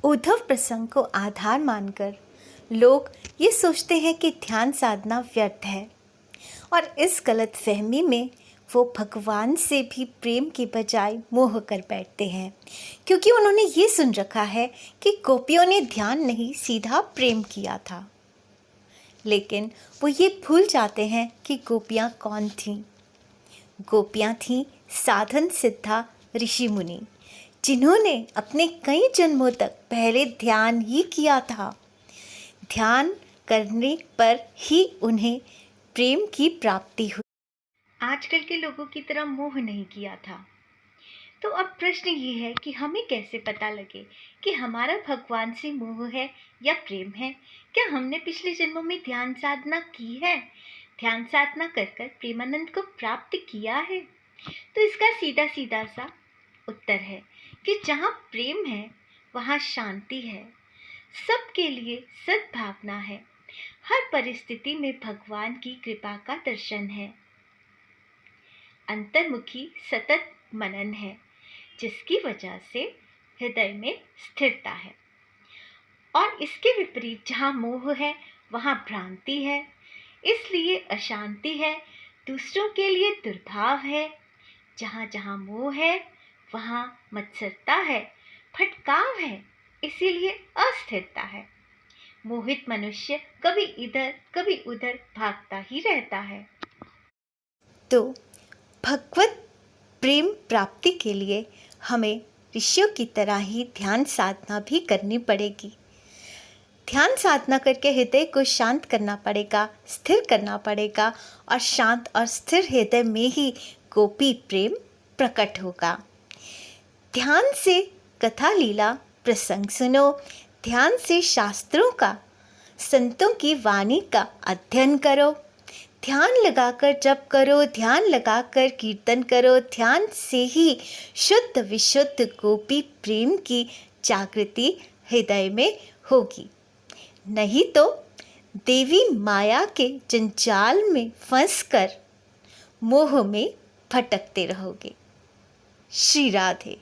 उद्धव प्रसंग को आधार मानकर लोग ये सोचते हैं कि ध्यान साधना व्यर्थ है और इस गलत फहमी में वो भगवान से भी प्रेम की बजाय मोह कर बैठते हैं, क्योंकि उन्होंने ये सुन रखा है कि गोपियों ने ध्यान नहीं सीधा प्रेम किया था। लेकिन वो ये भूल जाते हैं कि गोपियाँ कौन थीं। गोपियाँ थीं साधन सिद्धा ऋषि मुनि, जिन्होंने अपने कई जन्मों तक पहले ध्यान ही किया था। ध्यान करने पर ही उन्हें प्रेम की प्राप्ति हुई, आजकल के लोगों की तरह मोह नहीं किया था। तो अब प्रश्न ये है कि हमें कैसे पता लगे कि हमारा भगवान से मोह है या प्रेम है। क्या हमने पिछले जन्मों में ध्यान साधना की है, ध्यान साधना कर कर प्रेमानंद को प्राप्त किया है? तो इसका सीधा सीधा सा उत्तर है कि जहाँ प्रेम है वहाँ शांति है, सबके लिए सद्भावना है, हर परिस्थिति में भगवान की कृपा का दर्शन है, अंतर्मुखी सतत मनन है, जिसकी वजह से हृदय में स्थिरता है। और इसके विपरीत जहाँ मोह है वहाँ भ्रांति है, इसलिए अशांति है, दूसरों के लिए दुर्भाव है। जहाँ जहाँ मोह है वहाँ मत्सरता है, भटकाव है, इसीलिए अस्थिरता है। मोहित मनुष्य कभी इधर कभी उधर भागता ही रहता है। तो भगवत प्रेम प्राप्ति के लिए हमें ऋषियों की तरह ही ध्यान साधना भी करनी पड़ेगी। ध्यान साधना करके हृदय को शांत करना पड़ेगा, स्थिर करना पड़ेगा, और शांत और स्थिर हृदय में ही गोपी प्रेम प्रकट होगा। ध्यान से कथा लीला प्रसंग सुनो, ध्यान से शास्त्रों का, संतों की वाणी का अध्ययन करो, ध्यान लगाकर जप करो, ध्यान लगाकर कीर्तन करो। ध्यान से ही शुद्ध विशुद्ध गोपी प्रेम की जागृति हृदय में होगी। नहीं तो देवी माया के जंजाल में फंसकर मोह में भटकते रहोगे। श्री राधे।